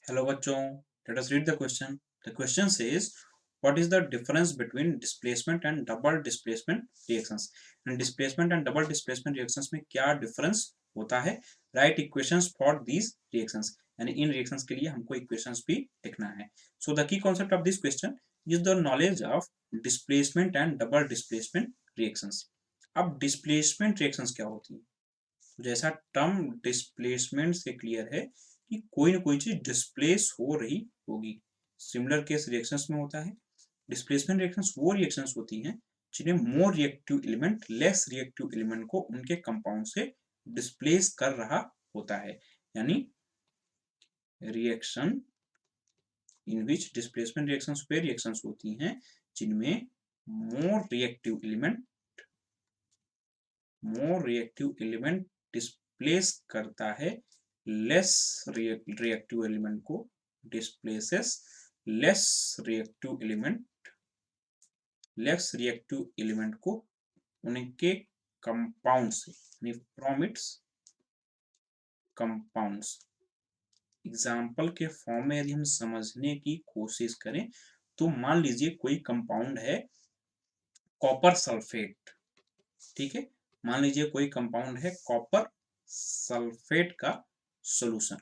Hello बच्चों, let us read the question. The question says, what is the difference between displacement and double displacement reactions? And displacement and double displacement reactions में क्या difference होता है? Write equations for these reactions. यानी इन reactions के लिए हमको equations भी लिखना है. So the key concept of this question is the knowledge of displacement and double displacement reactions. अब displacement reactions क्या होती है? जैसा टर्म डिस्प्लेसमेंट से क्लियर है कि कोई ना कोई चीज डिस्प्लेस हो रही होगी. सिमिलर केस रिएक्शंस में होता है. डिस्प्लेसमेंट रिएक्शंस वो रिएक्शंस होती हैं जिन्हें more reactive element less reactive element को उनके कंपाउंड से डिस्प्लेस कर रहा होता है. यानी reaction in which displacement reactions way reactions होती हैं जिनमें मोर रिएक्टिव एलिमेंट डिस्प्लेस करता है लेस रिएक्टिव एलिमेंट को, डिस्प्लेसेस लेस रिएक्टिव एलिमेंट को उनके कंपाउंड से, यानी फ्रॉम इट्स कंपाउंड्स. एग्जाम्पल के फॉर्म में यदि हम समझने की कोशिश करें तो मान लीजिए कोई कंपाउंड है कॉपर सल्फेट. ठीक है, मान लीजिए कोई कंपाउंड है कॉपर सल्फेट का सॉल्यूशन.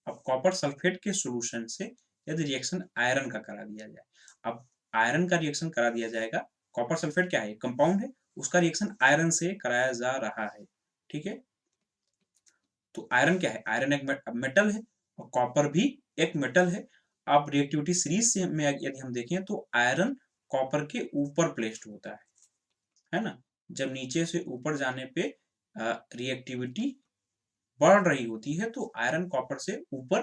अब कॉपर सल्फेट के सॉल्यूशन से यदि रिएक्शन आयरन का करा दिया जाए, अब आयरन का रिएक्शन करा दिया जाएगा. कॉपर सल्फेट क्या है? कंपाउंड है, उसका रिएक्शन आयरन से कराया जा रहा है. ठीक है, तो आयरन क्या है? आयरन एक मेटल है और कॉपर भी एक मेटल है. अब रिएक्टिविटी सीरीज से में यदि हम देखें तो आयरन कॉपर के ऊपर प्लेस्ड होता है ना. जब नीचे से ऊपर जाने पे रिएक्टिविटी बढ़ रही होती है तो आयरन कॉपर से ऊपर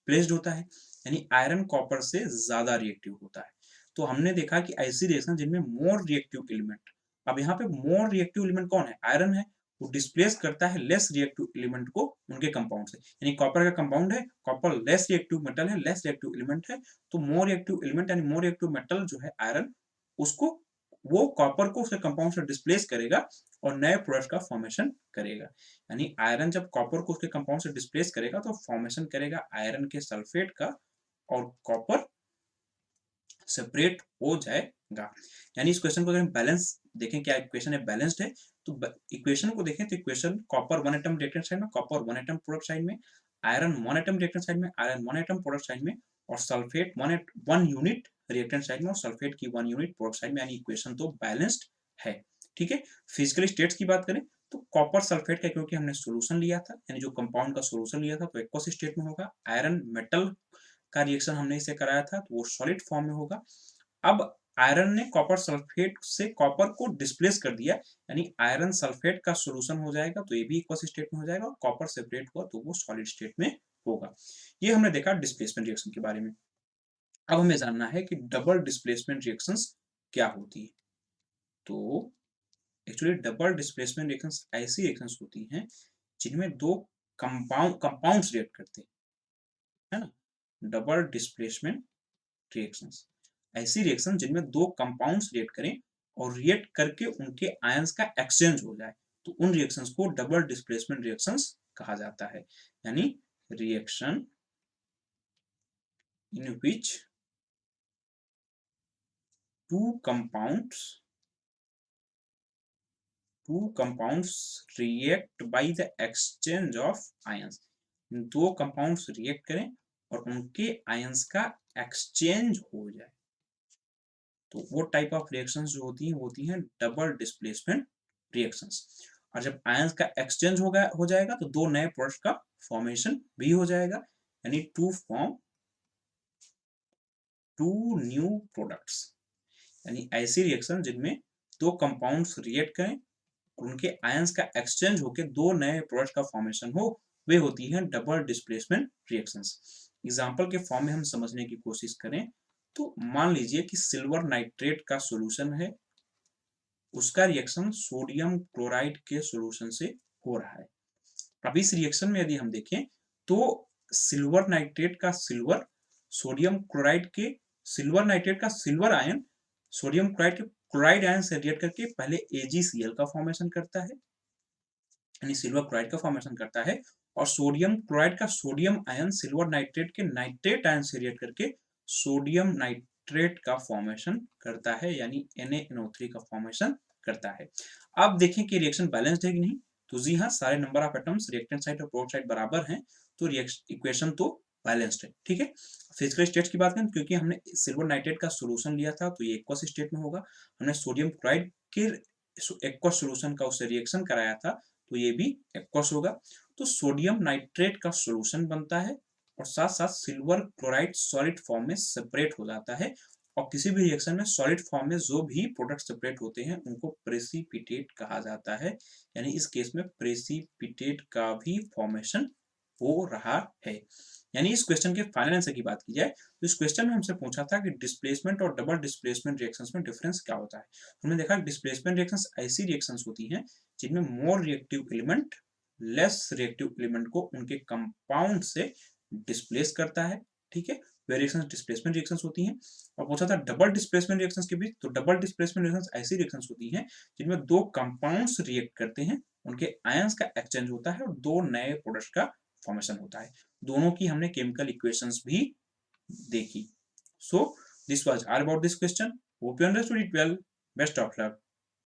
प्लेस्ड होता है, यानी आयरन कॉपर से ज्यादा रिएक्टिव होता है. तो हमने देखा कि ऐसी रिएक्शन जिनमें मोर रिएक्टिव एलिमेंट, अब यहाँ पे मोर रिएक्टिव एलिमेंट कौन है? आयरन है. वो डिस्प्लेस करता है लेस रिएक्टिव एलिमेंट को उनके कंपाउंड से. यानी कॉपर का कंपाउंड है, कॉपर लेस रिएक्टिव मेटल है, लेस रिएक्टिव एलिमेंट है, तो मोर रिएक्टिव एलिमेंट यानी मोर रिएक्टिव मेटल जो है आयरन, उसको वो कॉपर को उसके कंपाउंड से डिस्प्लेस करेगा और नए प्रोडक्ट का फॉर्मेशन करेगा. यानी आयरन जब कॉपर को उसके कंपाउंड से डिस्प्लेस करेगा तो फॉर्मेशन करेगा आयरन के सल्फेट का और कॉपर सेपरेट हो जाएगा. यानी इस क्वेश्चन को अगर हम बैलेंस देखें, क्या इक्वेशन है? बैलेंस्ड है. तो इक्वेशन को देखें तो equation copper 1 atom reactant side में, कॉपर 1 एटम प्रोडक्ट साइड में, आयरन 1 एटम रिएक्टेंट साइड में, आयरन 1 एटम प्रोडक्ट साइड में, और सल्फेट 1 यूनिट रिएक्टेंट साइड में और सल्फेट की 1 यूनिट प्रोडक्ट साइड में. यानी इक्वेशन तो बैलेंस्ड है. ठीक है, फिजिकल स्टेट्स की बात करें तो कॉपर सल्फेट का क्योंकि हमने सॉल्यूशन लिया था, यानी जो कंपाउंड का सॉल्यूशन लिया था, तो एक्वस स्टेट में होगा. आयरन मेटल का रिएक्शन हमने इसे कराया था तो वो सॉलिड फॉर्म में होगा. अब आयरन ने कॉपर सल्फेट से कॉपर को डिस्प्लेस कर दिया, यानी आयरन सल्फेट का सॉल्यूशन हो जाएगा तो ये भी इक्वस स्टेट में हो जाएगा, और कॉपर सेपरेट हुआ तो वो सॉलिड स्टेट में होगा. ये हमने देखा डिस्प्लेसमेंट रिएक्शन के बारे में. अब हमें जानना है कि डबल डिस्प्लेसमेंट रिएक्शंस क्या होती है. तो एक्चुअली डबल डिस्प्लेसमेंट रिएक्शंस ऐसी रिएक्शंस होती हैं जिनमें दो कंपाउंड्स रिएक्ट करते हैं, है ना. डबल डिस्प्लेसमेंट रिएक्शंस ऐसी रिएक्शन जिनमें दो कंपाउंड्स रिएक्ट करें और रिएक्ट करके उनके आयंस का एक्सचेंज हो जाए, तो उन रिएक्शंस को डबल डिस्प्लेसमेंट रिएक्शंस कहा जाता है. यानी reaction in which two compounds react by the exchange of ions. दो कंपाउंड्स रिएक्ट करें और उनके आयंस का एक्सचेंज हो जाए, तो वो टाइप ऑफ रिएक्शंस जो होती हैं डबल डिस्प्लेसमेंट रिएक्शंस. और जब आयंस का एक्सचेंज हो जाएगा तो दो नए प्रोडक्ट का फॉर्मेशन भी हो जाएगा, यानी to form two new products. यानी ऐसी रिएक्शन जिनमें दो कंपाउंड्स रिएक्ट करें उनके आयंस का एक्सचेंज होकर दो नए प्रोडक्ट का फॉर्मेशन हो, वे होती हैं डबल डिस्प्लेसमेंट रिएक्शंस. एग्जांपल के फॉर्म में हम समझने की कोशिश करें तो मान लीजिए कि सिल्वर नाइट्रेट का सॉल्यूशन है, उसका रिएक्शन सोडियम क्लोराइड के सॉल्यूशन से हो रहा है. अब इस रिएक्शन में यदि हम देखें तो सिल्वर नाइट्रेट का सिल्वर सोडियम क्लोराइड के सिल्वर नाइट्रेट का सिल्वर आयन सोडियम क्लोराइड के क्लोराइड आयन से रिएक्ट करके पहले AgCl का फॉर्मेशन करता है, यानी सिल्वर क्लोराइड का फॉर्मेशन करता है, और सोडियम क्लोराइड का सोडियम आयन सिल्वर नाइट्रेट के नाइट्रेट आयन से रिएक्ट करके सोडियम नाइट्रेट का फॉर्मेशन करता है, यानी NaNO3 का फॉर्मेशन करता है। अब देखें कि रिएक्शन बैलेंस्ड है कि नहीं। तो जी हाँ, सारे number of atoms reactant side और प्रोडक्ट साइड बराबर हैं, तो इक्वेशन तो बैलेंस्ड है। ठीक है, फिजिकल स्टेट्स की बात करें, क्योंकि हमने सिल्वर नाइट्रेट का सोल्यूशन लिया था तो ये एक्वस स्टेट में होगा। हमने सोडियम क्लोराइड के एक्वस सोल्यूशन का उससे रिएक्शन कराया था तो ये भी एक्वस होगा। तो सोडियम नाइट्रेट का सोल्यूशन बनता है और साथ साथ सिल्वर क्लोराइड सॉलिड फॉर्म में सेपरेट हो जाता है। और किसी भी रिएक्शन में सॉलिड फॉर्म में जो भी प्रोडक्ट सेपरेट होते हैं उनको प्रेसिपिटेट कहा जाता है, यानी इस केस में प्रेसिपिटेट का भी फॉर्मेशन हो रहा है। यानी इस क्वेश्चन के फाइनल आंसर की बात की जाए तो इस क्वेश्चन में हमसे पूछा था कि डिस्प्लेसमेंट और डबल डिस्प्लेसमेंट रिएक्शंस में डिफरेंस क्या होता है। हमने देखा डिस्प्लेसमेंट रिएक्शंस ऐसी रिएक्शंस होती हैं जिनमें more reactive element less reactive element को उनके कंपाउंड से डिस्प्लेस करता है। ठीक है, वे रिएक्शंस डिस्प्लेसमेंट रिएक्शंस होती हैं। और पूछा था डबल डिस्प्लेसमेंट रिएक्शंस के बीच, तो डबल डिस्प्लेसमेंट रिएक्शंस ऐसी रिएक्शंस होती हैं जिनमें दो कंपाउंड्स रिएक्ट करते हैं, उनके आयंस का एक्सचेंज होता है और दो नए प्रोडक्ट्स का फॉर्मेशन होता है। दोनों की हमने केमिकल इक्वेशंस भी देखी। So this was all about this question, hope you understood it well, best of luck.